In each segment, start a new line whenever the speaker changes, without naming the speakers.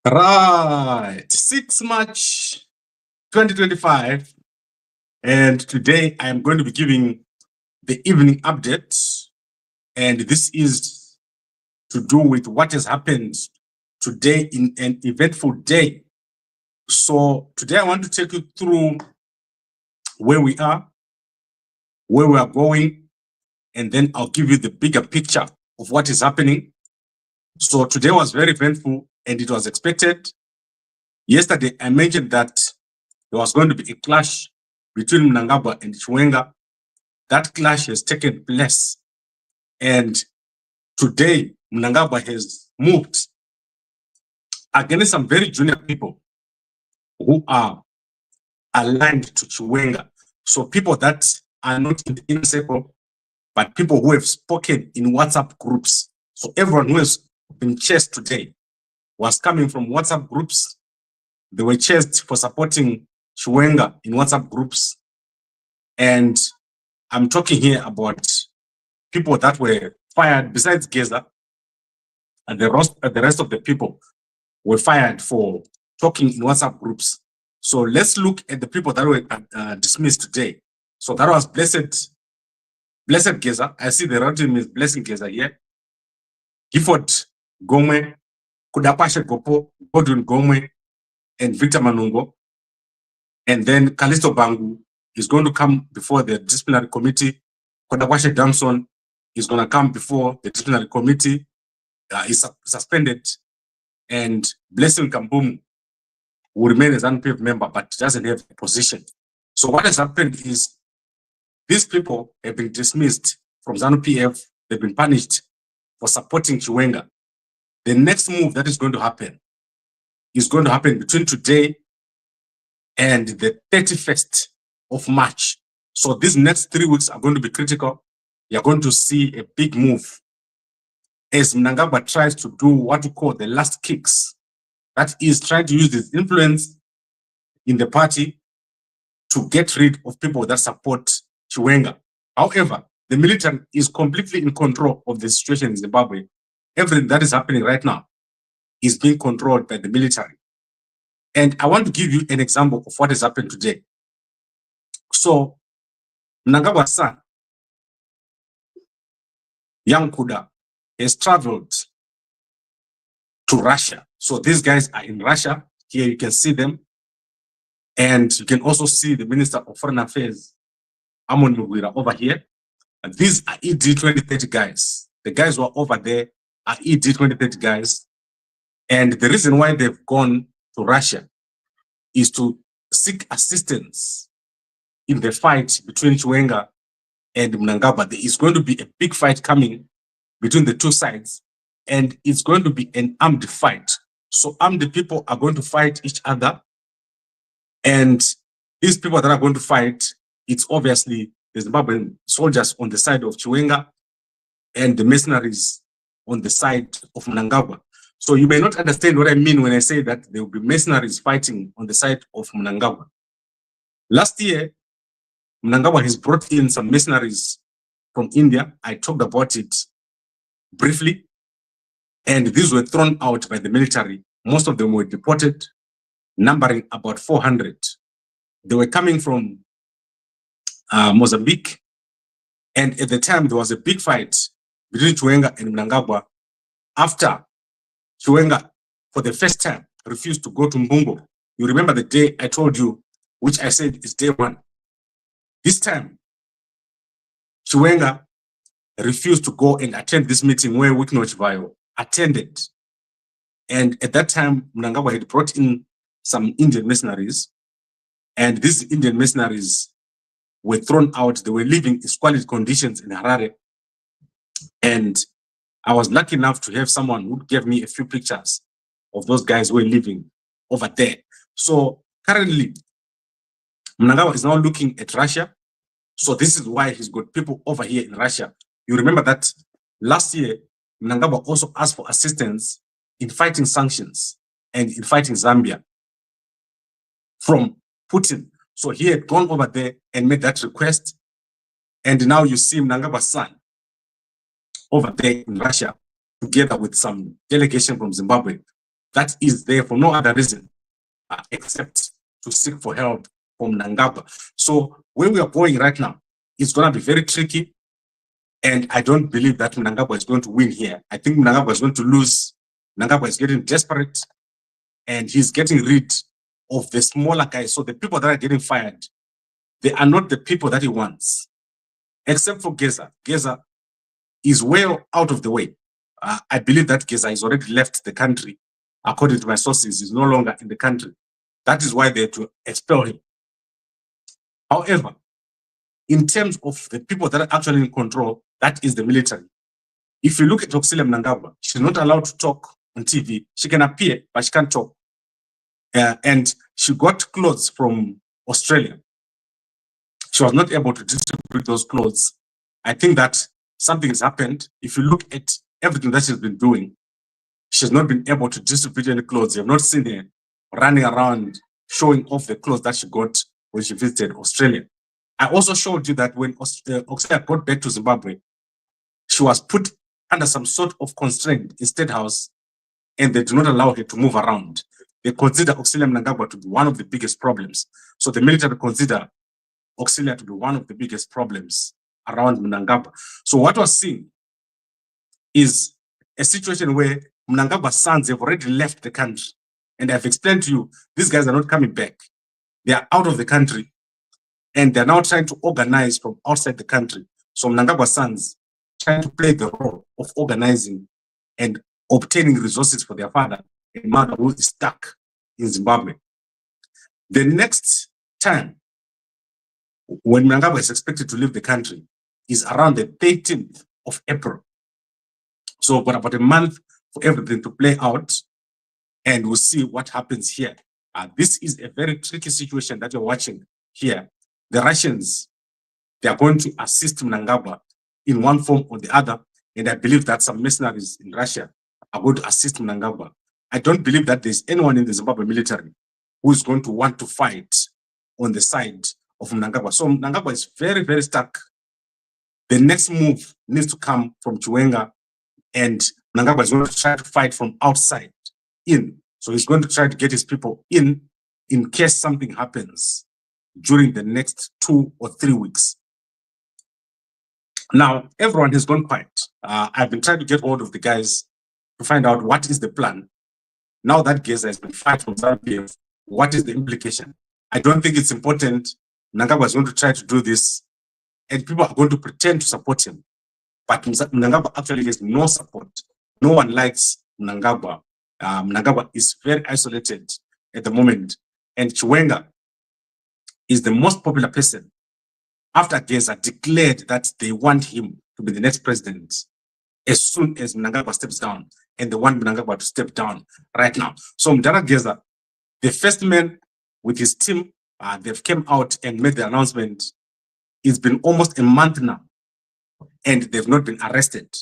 Right, 6 March 2025, and today I am going to be giving the evening update, and this is to do with what has happened today in an eventful day. So today I want to take you through where we are going, and then I'll give you the bigger picture of what is happening. So today was very eventful, and it was expected. Yesterday I mentioned that there was going to be a clash between Mnangagwa and Chiwenga. That clash has taken place. And today, Mnangagwa has moved against some very junior people who are aligned to Chiwenga. So people that are not in the inner circle, but people who have spoken in WhatsApp groups. So everyone who has been chased today was coming from WhatsApp groups. They were chased for supporting Chiwenga in WhatsApp groups. And I'm talking here about people that were fired besides Geza, and the rest of the people were fired for talking in WhatsApp groups. So let's look at the people that were dismissed today. So that was Blessed Geza. I see the real name is Blessing Geza here. Gifford Gomwe, Kudapashe Gopo, Godwin Gomwe, and Victor Manungo. And then Kalisto Bangu is going to come before the disciplinary committee. Kodapashe Damson is going to come before the disciplinary committee. Is suspended, and Blessing Kambum will remain as ZANU PF member, but doesn't have a position. So what has happened is these people have been dismissed from ZANU PF. They've been punished for supporting Chiwenga. The next move that is going to happen between today and the 31st of March. So these next 3 weeks are going to be critical. You're going to see a big move as Mnangagwa tries to do what we call the last kicks. That is trying to use his influence in the party to get rid of people that support Chiwenga. However, the military is completely in control of the situation in Zimbabwe. Everything that is happening right now is being controlled by the military. And I want to give you an example of what has happened today. So, Mnangagwa's son, Young Kuda, has traveled to Russia. So these guys are in Russia. Here you can see them. And you can also see the Minister of Foreign Affairs, Amon Mugwira, over here. And these are ED 2030 guys. The guys who are over there are ED 2030 guys. And the reason why they've gone to Russia is to seek assistance in the fight between Chiwenga and Mnangagwa. There is going to be a big fight coming between the two sides, and it's going to be an armed fight. So armed people are going to fight each other, and these people that are going to fight, it's obviously the Zimbabwean soldiers on the side of Chiwenga and the mercenaries on the side of Mnangagwa. So you may not understand what I mean when I say that there will be mercenaries fighting on the side of Mnangagwa. Last year, Mnangagwa has brought in some mercenaries from India. I talked about it briefly, and these were thrown out by the military. Most of them were deported, numbering about 400. They were coming from Mozambique, and at the time there was a big fight between Chiwenga and Mnangagwa after Chiwenga, for the first time, refused to go to Mbungo. You remember the day I told you, which I said is day 1. This time, Chiwenga refused to go and attend this meeting where Wiknoch Vayo attended. And at that time, Mnangagwa had brought in some Indian mercenaries, and these Indian mercenaries were thrown out. They were living in squalid conditions in Harare. And I was lucky enough to have someone who gave me a few pictures of those guys who were living over there. So currently, Mnangagwa is now looking at Russia. So this is why he's got people over here in Russia. You remember that last year, Mnangagwa also asked for assistance in fighting sanctions and in fighting Zambia from Putin. So he had gone over there and made that request. And now you see Mnangagwa's son over there in Russia, together with some delegation from Zimbabwe, that is there for no other reason except to seek for help from Mnangagwa. So where we are going right now, it's going to be very tricky. And I don't believe that Mnangagwa is going to win here. I think Mnangagwa is going to lose. Mnangagwa is getting desperate and he's getting rid of the smaller guys. So the people that are getting fired, they are not the people that he wants, except for Geza. Geza is well out of the way. I believe that Geza has already left the country. According to my sources, he's no longer in the country. That is why they had to expel him. However, in terms of the people that are actually in control, that is the military. If you look at Auxilia Mnangagwa, she's not allowed to talk on TV. She can appear, but she can't talk. And she got clothes from Australia. She was not able to distribute those clothes. I think that something has happened. If you look at everything that she's been doing, she's not been able to distribute any clothes. You have not seen her running around showing off the clothes that she got when she visited Australia. I also showed you that when Auxilia got back to Zimbabwe, she was put under some sort of constraint in State House, and they do not allow her to move around. They consider Auxilia Mnangagwa to be one of the biggest problems. So the military consider Auxilia to be one of the biggest problems around Mnangagwa. So what we're seeing is a situation where Mnangagwa's sons have already left the country. And I've explained to you, these guys are not coming back. They are out of the country. And they're now trying to organize from outside the country. So Mnangagwa's sons trying to play the role of organizing and obtaining resources for their father, a man who is stuck in Zimbabwe. The next time when Mnangagwa is expected to leave the country is around the 13th of April. So we've got about a month for everything to play out, and we'll see what happens here. This is a very tricky situation that you're watching here. The Russians, they are going to assist Mnangagwa in one form or the other, and I believe that some mercenaries in Russia are going to assist Mnangagwa. I don't believe that there's anyone in the Zimbabwe military who is going to want to fight on the side of Mnangagwa. So Mnangagwa is very, very stuck. The next move needs to come from Chiwenga, and Mnangagwa is going to try to fight from outside in. So he's going to try to get his people in case something happens during the next 2 or 3 weeks. Now, everyone has gone quiet. I've been trying to get hold of the guys to find out what is the plan. Now that Geza has been fired from ZANU PF, what is the implication? I don't think it's important. Mnangagwa is going to try to do this, and people are going to pretend to support him. But Mnangagwa actually has no support. No one likes Mnangagwa. Mnangagwa is very isolated at the moment. And Chiwenga is the most popular person after Geza declared that they want him to be the next president as soon as Mnangagwa steps down, and they want Mnangagwa to step down right now. So Mdara Geza, the first man with his team, they've came out and made the announcement. It's been almost a month now, and they've not been arrested.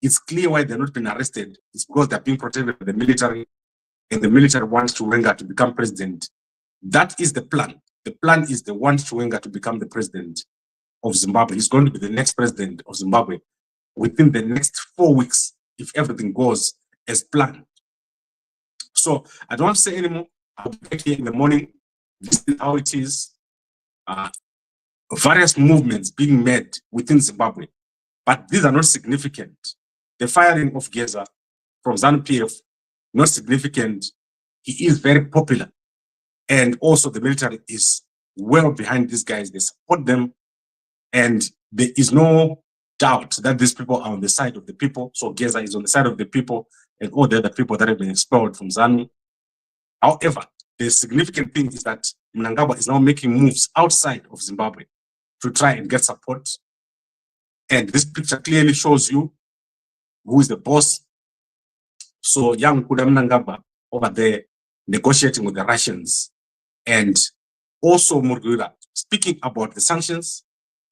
It's clear why they've not been arrested. It's because they're being protected by the military, and the military wants Chiwenga to become president. That is the plan. The plan is they want Chiwenga to become the president of Zimbabwe. He's going to be the next president of Zimbabwe within the next 4 weeks, if everything goes as planned. So I don't want to say anymore. I'll be back here in the morning. This is how it is. Various movements being made within Zimbabwe, but these are not significant. The firing of Geza from ZANU PF, not significant. He is very popular. And also the military is well behind these guys. They support them. And there is no doubt that these people are on the side of the people. So Geza is on the side of the people and all the other people that have been expelled from ZANU. However, the significant thing is that Mnangagwa is now making moves outside of Zimbabwe to try and get support. And this picture clearly shows you who is the boss. So young Kuda Mnangagwa over there negotiating with the Russians. And also Murgura speaking about the sanctions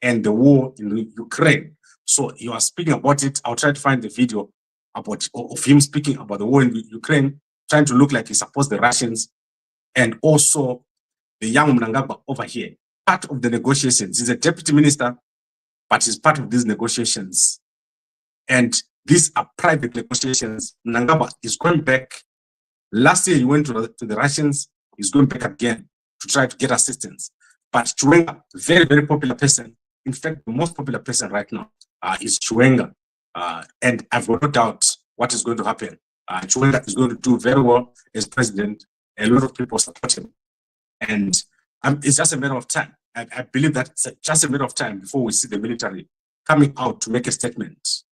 and the war in Ukraine. So you are speaking about it. I'll try to find the video of him speaking about the war in Ukraine, trying to look like he supports the Russians. And also the young Mnangagwa over here, part of the negotiations. He's a deputy minister, but he's part of these negotiations. And these are private negotiations. Mnangagwa is going back Last year, he went to the Russians. He's going back again to try to get assistance. But Chiwenga, very, very popular person. In fact, the most popular person right now is Chiwenga. And I've got no doubt what is going to happen. Chiwenga is going to do very well as president. A lot of people support him. And it's just a matter of time. I believe that it's just a matter of time before we see the military coming out to make a statement.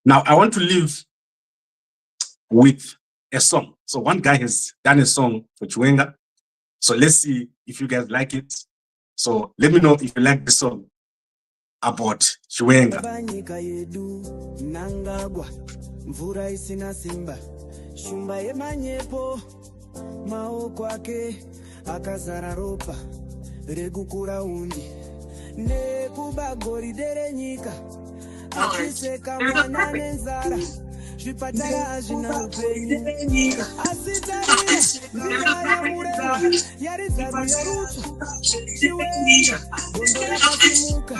Now, I want to leave with a song. So one guy has done a song for Chiwenga. So let's see if you guys like it. So let me know if you like the song about Chiwenga.
Mnangagwa, mvura isina simba, shumba yemanyepo, maoko ake akazara ropa, rekukura undi, nekubagori dere nyika, akiseka mwana nenzara. Zvipatara hazvina upenyu asitarire nzira yamurema yarizaro yorutsva Chiwenga gondo rakasimuka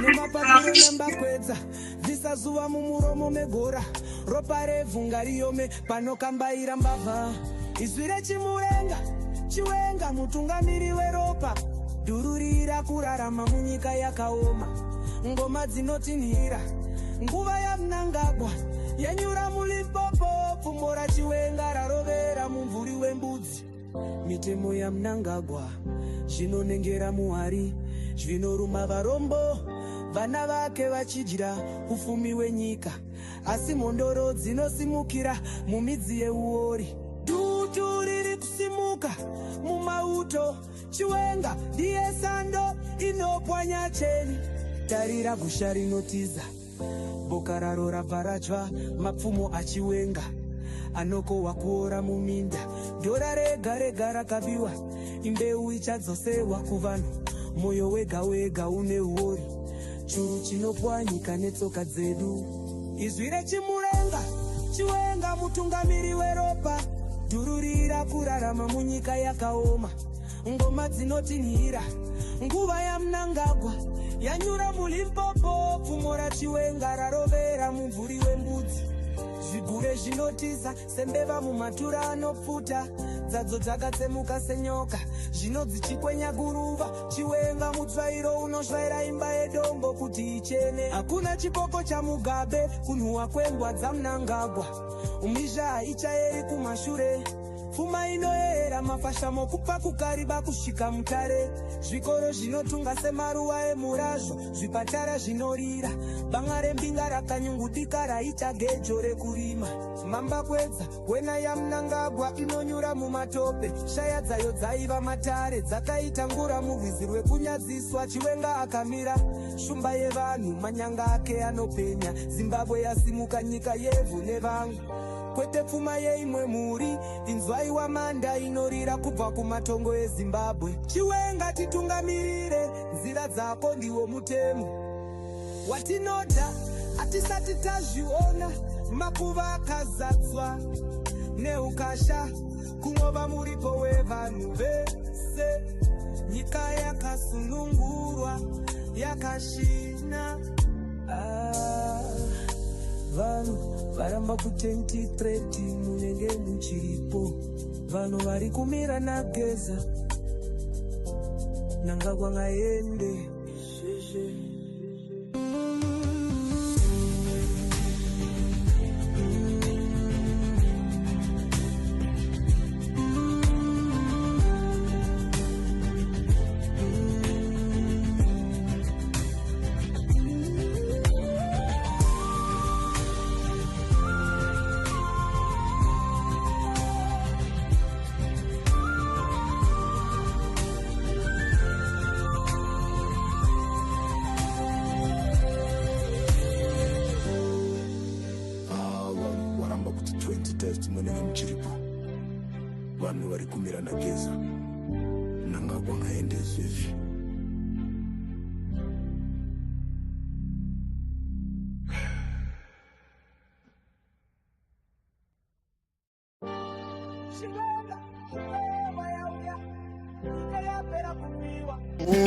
nemapapiro nembakwedza visazuva mumuromo megora ropa revhunga riyome panokambaira mbavha izwi rechimurenga Chiwenga mutungamiri weropa dhururira kurarama munyika yakaoma ngoma dzinotinhira nguva yaMnangagwa yenyura mulipopo pfumo raChiwenga rarovera mumvuri wembudzi mitemo yaMnangagwa zvinonengera muhari zvinoruma varombo vana vake vachidya ufumi wenyika asi mondoro dzinosimukira mumidzi yeuori dutu riri kusimuka mumauto Chiwenga ndiye sando inopwanya cheni tarira gusha rinotiza boka raro rabva radzva mapfumo aChiwenga anoko wakuora muminda dora rega rega rakabiwa imbeu ichadzosewa kuvanhu moyo wega wega une uori churu chinopwanyika netsoka dzedu izwi rechimurenga Chiwenga mutungamiri weropa dhururira kurarama munyika yakaoma ngoma dzinotinhira nguva yaMnangagwa yanyura mulimpopo pfumo raChiwenga rarovera mumvuri wembudzi zvigure zvinotiza sembeva mumatura anopfuta dzadzo dzakatsemuka senyoka zvino dzichikwenya guruva Chiwenga mutsvairo unosvaira imba yedombo kuti ichene hakuna chipoko chaMugabe kunhuhwa kwembwa dzaMnangagwa umhizha haichaeri kumashure pfuma inoyera mafashamo kupa kukariba kusvika mutare zvikoro zvinotunga semaruva emurazvo zvipatara zvinorira banga rembinga rakanyungudika raita gejo rekurima mambakwedza wena yaMnangagwa inonyura mumatope shaya dzayo dzaiva matare dzakaita ngura murwizi rwekunyadziswa Chiwenga akamira shumba yevanhu manyanga ake anopenya Zimbabwe yasimuka nyika yevhu nevangu kwete pfuma yeimwe muri inzwai wamanda inorira kubva kumatongo eZimbabwe Chiwenga titungamirire nzira dzako ndiwo mutemo watinoda hatisati tazviona makuva akazadzwa neukasha kunova muripo wevanhu vese nyika yakasunungurwa yakashina vanhu varamba kutenti treti munenge muchiripo vanhu vari kumira nageza Mnangagwa ngaende vanhu vari kumira nageza Mnangagwa ngaende izvezvi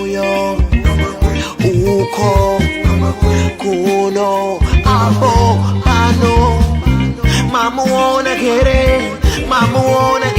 uyo uko kuno apo pano mamuona kere mamuona